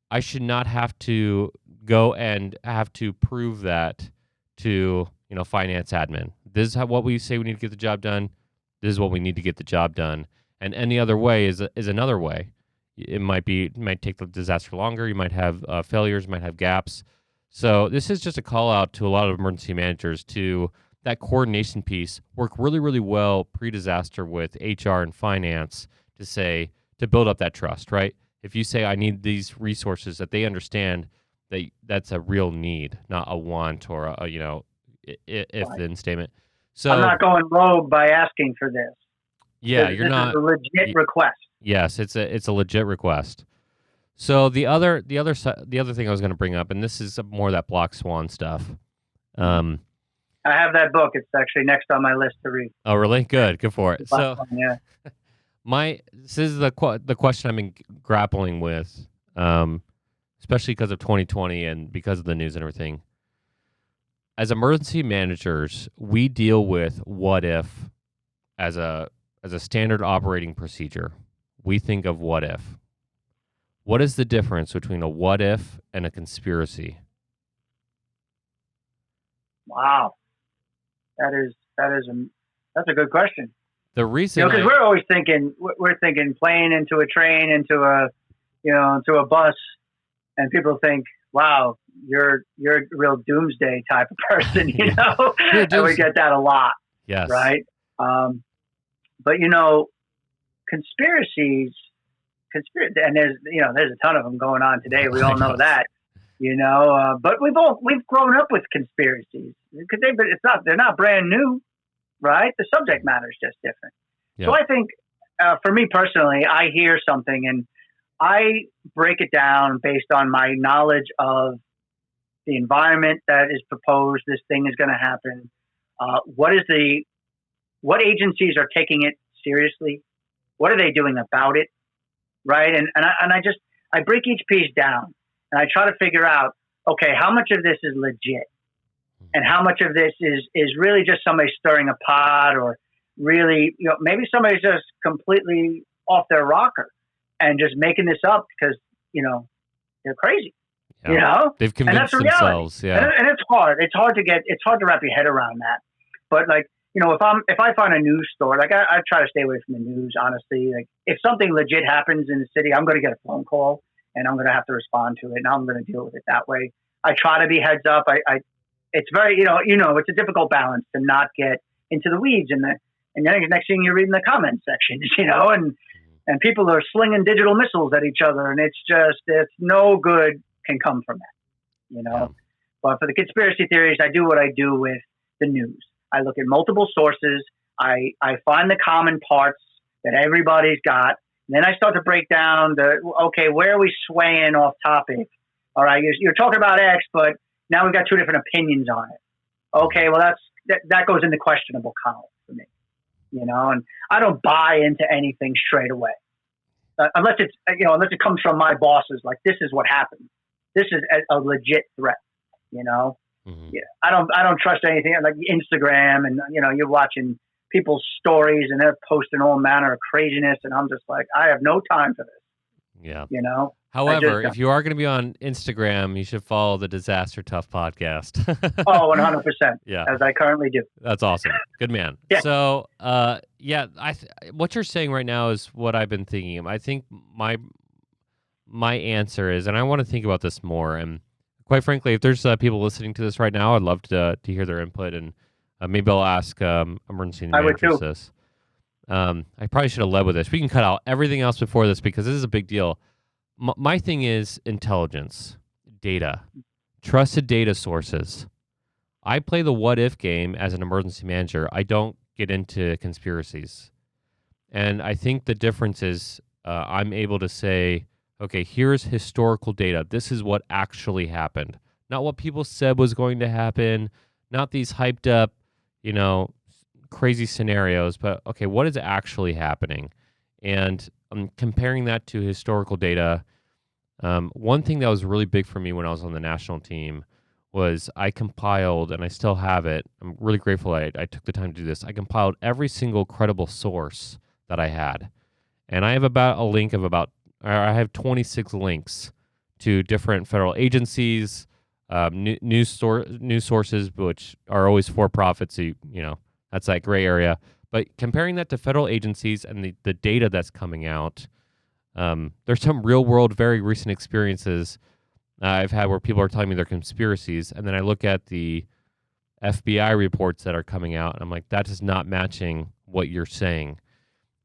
I should not have to go and have to prove that to, finance admin. This is what we say we need to get the job done. This is what we need to get the job done. And any other way is another way. It might take the disaster longer. You might have failures, might have gaps. So this is just a call out to a lot of emergency managers to that coordination piece, work really, really well pre-disaster with HR and finance to build up that trust, right? If you say, I need these resources, that they understand that's a real need, not a want or a if then statement. So I'm not going rogue by asking for this. yeah, This you're not. is a legit request. Yes, it's a legit request. So the other thing I was going to bring up, and this is more that black swan stuff. I have that book. It's actually next on my list to read. Oh, really? Good for it. So Yeah. this is the question I've been grappling with, especially because of 2020 and because of the news and everything. As emergency managers, we deal with what if as a standard operating procedure. We think of what if. What is the difference between a what if and a conspiracy? Wow, that's a good question. The reason, because we're always thinking plane into a train, into a bus, and people think, wow, you're a real doomsday type of person, and we get that a lot. Yes. Right. But conspiracies, and there's a ton of them going on today. We all know that, but we've grown up with conspiracies because they're not brand new, right? The subject matter is just different. Yeah. So I think, for me personally, I hear something and I break it down based on my knowledge of the environment that is proposed. This thing is going to happen. What agencies are taking it seriously? What are they doing about it? Right. And I break each piece down and I try to figure out, okay, how much of this is legit and how much of this is really just somebody stirring a pot, or really, maybe somebody's just completely off their rocker and just making this up because, they're crazy, They've convinced themselves. Yeah. And it's hard. It's hard to wrap your head around that. But if I find a news story, I try to stay away from the news, honestly. Like if something legit happens in the city, I'm going to get a phone call and I'm going to have to respond to it, and I'm going to deal with it that way. I try to be heads up. It's very, it's a difficult balance to not get into the weeds and then next thing you're reading the comment sections, and people are slinging digital missiles at each other, and it's no good can come from that, Yeah. But for the conspiracy theories, I do what I do with the news. I look at multiple sources. I find the common parts that everybody's got. And then I start to break down where are we swaying off topic? All right, you're talking about X, but now we've got two different opinions on it. Okay, well that goes in the questionable column for me, and I don't buy into anything straight away. Unless it comes from my bosses, like this is what happened. This is a legit threat, Mm-hmm. Yeah, I don't trust anything like Instagram, and you're watching people's stories and they're posting all manner of craziness, and I'm just like, I have no time for this. Yeah. However, if you are going to be on Instagram, you should follow the Disaster Tough podcast. 100%. Yeah, as I currently do. That's awesome. Good man. Yeah. So, what you're saying right now is what I've been thinking of. I think my answer is, and I want to think about this more, and quite frankly, if there's people listening to this right now, I'd love to hear their input, and maybe I'll ask emergency managers this. I probably should have led with this. We can cut out everything else before this because this is a big deal. My thing is intelligence, data, trusted data sources. I play the what if game as an emergency manager. I don't get into conspiracies. And I think the difference is I'm able to say, okay, here's historical data. This is what actually happened. Not what people said was going to happen, not these hyped up, crazy scenarios, but okay, what is actually happening? And I'm comparing that to historical data. One thing that was really big for me when I was on the national team was I compiled, and I still have it. I'm really grateful I took the time to do this. I compiled every single credible source that I had. And I have I have 26 links to different federal agencies, news sources, which are always for profit. So, that's that gray area. But comparing that to federal agencies and the data that's coming out, there's some real world, very recent experiences I've had where people are telling me they're conspiracies. And then I look at the FBI reports that are coming out and I'm like, that is not matching what you're saying.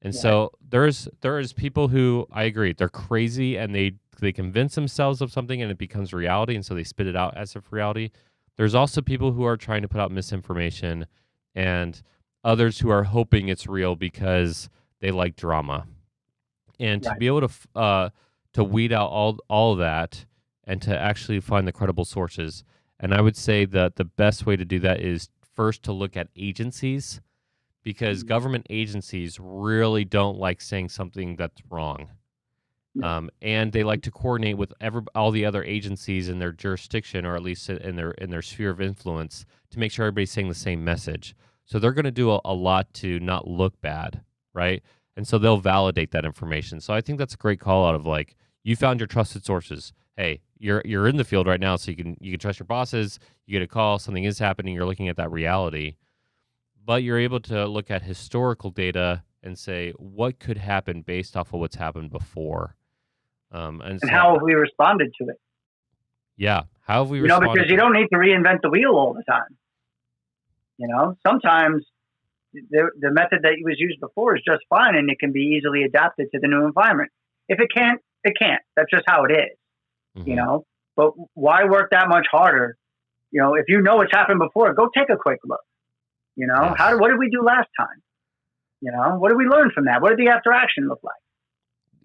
And Right. so there is people who, I agree, they're crazy and they convince themselves of something and it becomes reality, and so they spit it out as if reality. There's also people who are trying to put out misinformation, and others who are hoping it's real because they like drama. And to Right. be able to weed out all of that and to actually find the credible sources. And I would say that the best way to do that is first to look at agencies, because Mhm. government agencies really don't like saying something that's wrong. Yeah. And they like to coordinate with all the other agencies in their jurisdiction, or at least in their sphere of influence, to make sure everybody's saying the same message. So they're going to do a lot to not look bad, right? And so they'll validate that information. So I think that's a great call out of like, you found your trusted sources. Hey, you're in the field right now, so you can trust your bosses. You get a call, something is happening. You're looking at that reality, but you're able to look at historical data and say what could happen based off of what's happened before. And And so, how have we responded to it? yeah, how have we Because responded you to? don't need to reinvent the wheel all the time. Sometimes the method that was used before is just fine, and it can be easily adapted to the new environment. If it can't, it can't. That's just how it is. You Mhm. know, but why work that much harder? If you know it's happened before, go take a quick look. Yes. What did we do last time? What did we learn from that? What did the after action look like?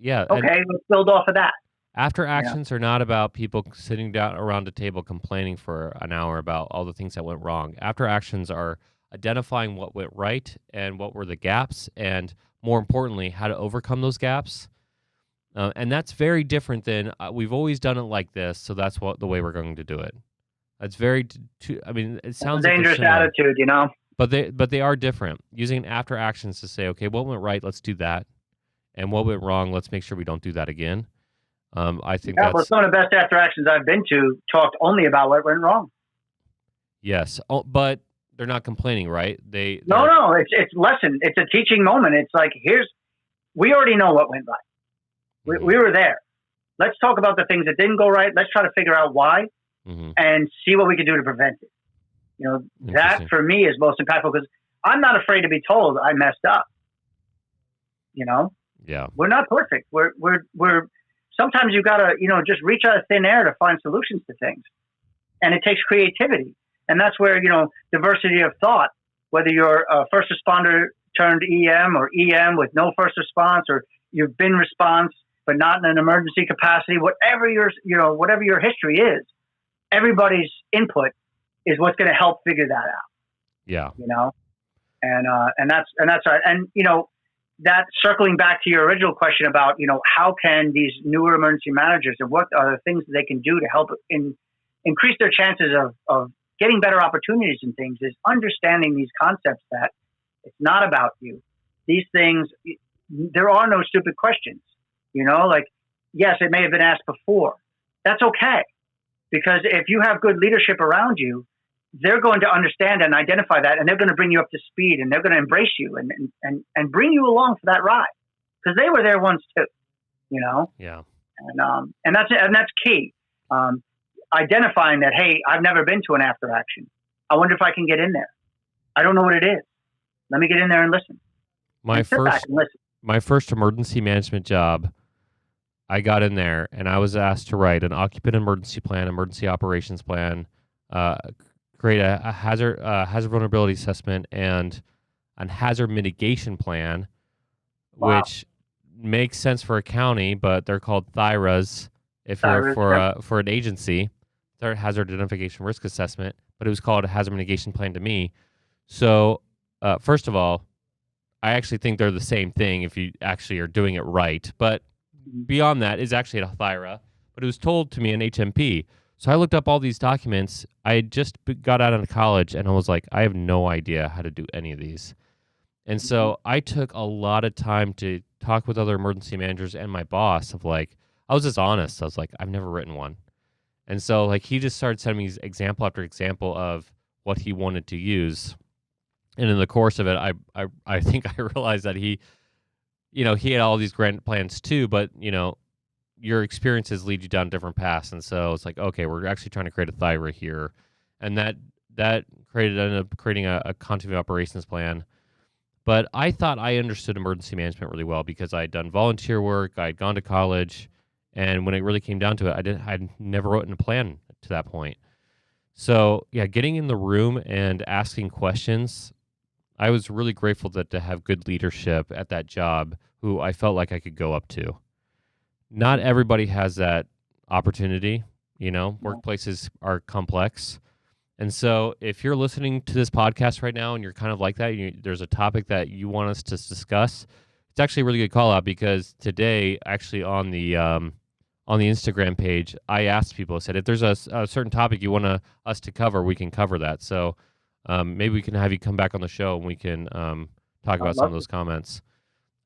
Yeah, and Okay, let's build off of that. after You know, actions are not about people sitting down around a table complaining for an hour about all the things that went wrong. After actions are identifying what went right and what were the gaps, and more importantly, how to overcome those gaps. And that's very different than we've always done it like this, so that's the way we're going to do it. That's very. I mean, it it's a sounds like they're dangerous similar, attitude. but they are different. Using after actions to say, okay, what went right? Let's do that, and what went wrong? Let's make sure we don't do that again. I think Yeah, but that's some of the best after actions I've been to talked only about what went wrong. yes, but they're not complaining, right? No, They're no, it's lesson. It's a teaching moment. It's like we already know what went right. hmm We were there. Let's talk about the things that didn't go right. Let's try to figure out why hmm and see what we can do to prevent it. That interesting. for me is most impactful because I'm not afraid to be told I messed up. You know, Yeah, we're not perfect. We're sometimes you gotta just reach out of thin air to find solutions to things, and it takes creativity, and that's where diversity of thought. Whether you're a first responder turned EM or EM with no first response, or you've been response but not in an emergency capacity, whatever your history is, everybody's input is what's going to help figure that out. yeah, You know, and that's right. And that circling back to your original question about how can these newer emergency managers and what are the things that they can do to help increase their chances of getting better opportunities and things is understanding these concepts that it's not about you. These things, there are no stupid questions. Like, yes, it may have been asked before. That's okay, because if you have good leadership around you, they're going to understand and identify that, and they're going to bring you up to speed, and they're going to embrace you and bring you along for that ride, because they were there once too. You know, yeah. and that's key. Identifying that, hey, I've never been to an after action. I wonder if I can get in there. I don't know what it is. Let me get in there and listen, My and sit back first and listen. my first emergency management job, I got in there and I was asked to write an occupant emergency plan, emergency operations plan, uh, create a hazard vulnerability assessment, and a hazard mitigation plan, Wow, which makes sense for a county, but they're called THIRAs if you're Cyrus. Yep. for an agency. They're hazard identification risk assessment, but it was called a hazard mitigation plan to me. So, first of all, I actually think they're the same thing if you actually are doing it right. But beyond that is actually a THIRA, but it was told to me in HMP. So I looked up all these documents. I had just got out of college and I was like, I have no idea how to do any of these. And Mhm. so I took a lot of time to talk with other emergency managers and my boss of like, I was just honest. I was like, I've never written one. And so like he just started sending me example after example of what he wanted to use. And in the course of it, I think I realized that he had all these grand plans too, but your experiences lead you down different paths. And so it's like, okay, we're actually trying to create a THIRA here. And that ended up creating a continuity operations plan. But I thought I understood emergency management really well because I had done volunteer work, I had gone to college, and when it really came down to it, I'd never written a plan to that point. So yeah, getting in the room and asking questions, I was really grateful to have good leadership at that job who I felt like I could go up to. Not everybody has that opportunity, workplaces are complex. And so if you're listening to this podcast right now and you're kind of like that, there's a topic that you want us to discuss, it's actually a really good call out because today, actually on the Instagram page, I asked people, I said, if there's a certain topic you want us to cover, we can cover that. So maybe we can have you come back on the show and we can talk about some of those comments.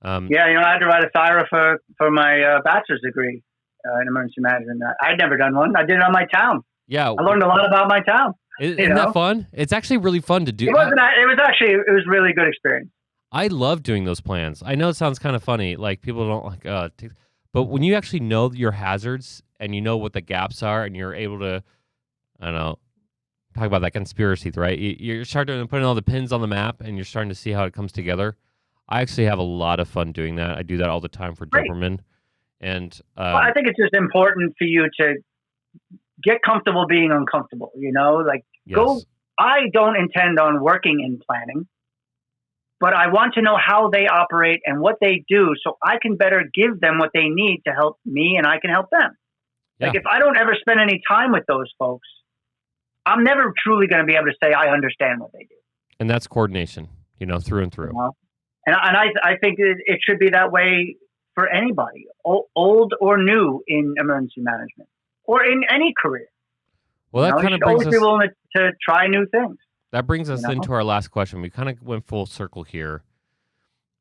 I had to write a thyra for my bachelor's degree in emergency management. I'd never done one. I did it on my town. Yeah. I learned a lot about my town. Isn't that fun? It's actually really fun to do. It was really a good experience. I love doing those plans. I know it sounds kind of funny. Like people don't like, but when you actually know your hazards and you know what the gaps are and you're able to, I don't know, talk about that conspiracy, right? You're starting to put in all the pins on the map and you're starting to see how it comes together. I actually have a lot of fun doing that. I do that all the time for Doberman. And I think it's just important for you to get comfortable being uncomfortable, Go. I don't intend on working in planning, but I want to know how they operate and what they do so I can better give them what they need to help me and I can help them. Yeah. Like if I don't ever spend any time with those folks, I'm never truly going to be able to say I understand what they do. And that's coordination, through and through. And I think it should be that way for anybody, old or new in emergency management or in any career. Well, that kind of brings us... always be willing to try new things. That brings us into our last question. We kind of went full circle here.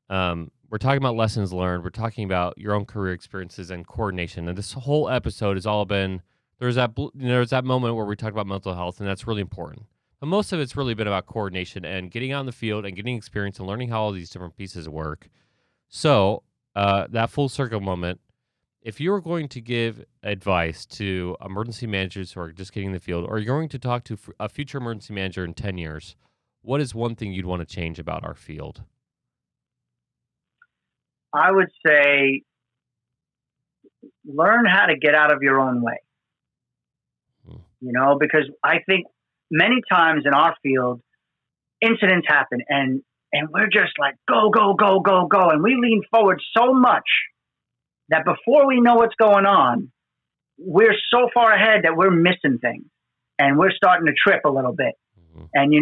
We're talking about lessons learned. We're talking about your own career experiences and coordination. And this whole episode has all been... There's that moment where we talk about mental health, and that's really important. But most of it's really been about coordination and getting out in the field and getting experience and learning how all these different pieces work. So that full circle moment, if you were going to give advice to emergency managers who are just getting in the field, or you're going to talk to a future emergency manager in 10 years, what is one thing you'd want to change about our field? I would say learn how to get out of your own way. Because I think many times in our field, incidents happen and we're just like, go, go, go, go, go. And we lean forward so much that before we know what's going on, we're so far ahead that we're missing things and we're starting to trip a little bit. Mm-hmm. And,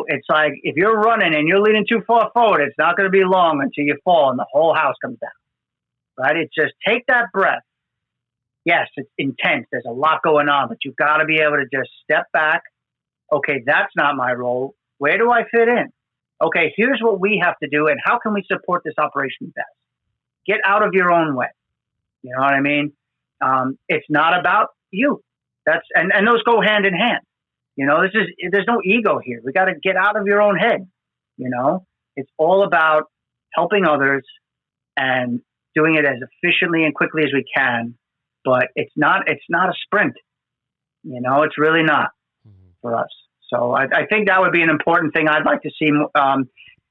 it's like if you're running and you're leaning too far forward, it's not going to be long until you fall and the whole house comes down. Right? It's just take that breath. Yes, it's intense. There's a lot going on, but you've got to be able to just step back. Okay, that's not my role. Where do I fit in? Okay, here's what we have to do, and how can we support this operation best? Get out of your own way. You know what I mean? It's not about you. And those go hand in hand. There's no ego here. We got to get out of your own head. It's all about helping others and doing it as efficiently and quickly as we can. But it's not a sprint. It's really not for us. So I think that would be an important thing. I'd like to see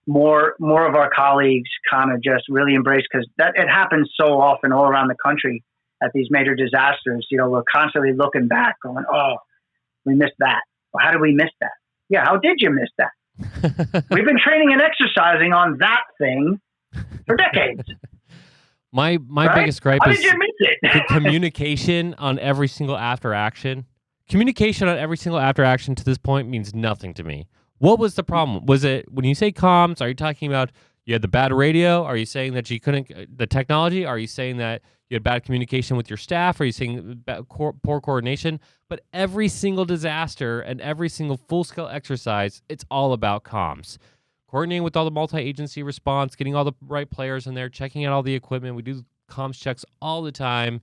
more of our colleagues kind of just really embrace, because it happens so often all around the country at these major disasters. We're constantly looking back going, oh, we missed that. Well, how did we miss that? Yeah, how did you miss that? We've been training and exercising on that thing for decades. My biggest gripe How is did you miss it? the communication on every single after action. Communication on every single after action to this point means nothing to me. What was the problem? Was it when you say comms, are you talking about you had the bad radio? Are you saying that you couldn't, the technology? Are you saying that you had bad communication with your staff? Are you saying poor coordination? But every single disaster and every single full-scale exercise, it's all about comms. Coordinating with all the multi-agency response, getting all the right players in there, checking out all the equipment. We do comms checks all the time.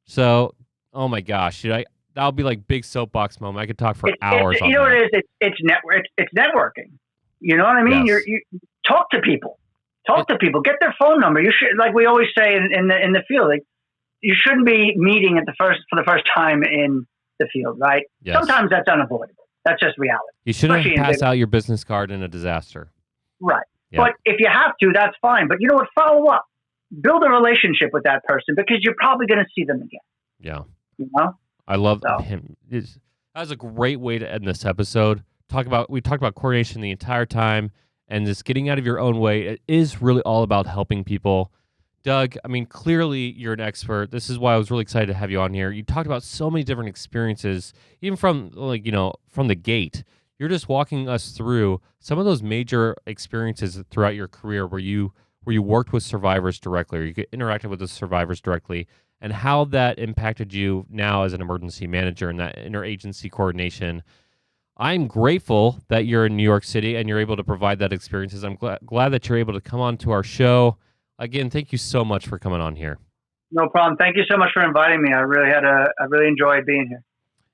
So, oh my gosh, that'll be like big soapbox moment. I could talk for hours on that. What it is? It's networking. You know what I mean? Yes. You talk to people. Get their phone number. You should, like we always say in the field, like, you shouldn't be meeting for the first time in the field, right? Yes. Sometimes that's unavoidable. That's just reality. You shouldn't pass out your business card in a disaster. Right. But if you have to, that's fine. But you know what? Follow up. Build a relationship with that person because you're probably going to see them again. Yeah. You know? I love him. That was a great way to end this episode. We talked about coordination the entire time, and just getting out of your own way. It is really all about helping people. Doug, I mean, clearly you're an expert. This is why I was really excited to have you on here. You talked about so many different experiences, even from from the gate. You're just walking us through some of those major experiences throughout your career where you worked with survivors directly, or you interacted with the survivors directly, and how that impacted you now as an emergency manager and that interagency coordination. I'm grateful that you're in New York City and you're able to provide that experiences. I'm glad that you're able to come on to our show. Again, thank you so much for coming on here. No problem. Thank you so much for inviting me. I really enjoyed being here.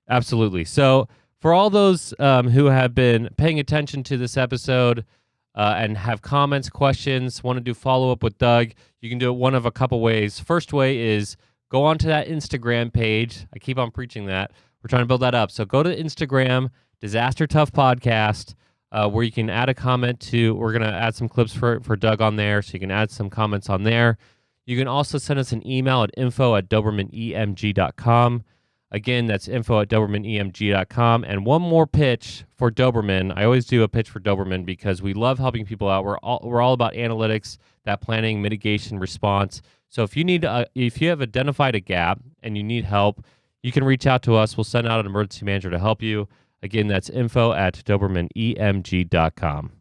Absolutely. So for all those who have been paying attention to this episode and have comments, questions, want to do follow-up with Doug, you can do it one of a couple ways. First way is go onto that Instagram page. I keep on preaching that. We're trying to build that up. So go to Instagram, Disaster Tough Podcast, where you can add a comment to. We're going to add some clips for Doug on there, so you can add some comments on there. You can also send us an email at info@dobermanemg.com. Again, that's info@dobermanemg.com. And one more pitch for Doberman. I always do a pitch for Doberman because we love helping people out. We're all about analytics, that planning, mitigation, response. So if you have identified a gap and you need help, you can reach out to us. We'll send out an emergency manager to help you. Again, that's info@dobermanemg.com.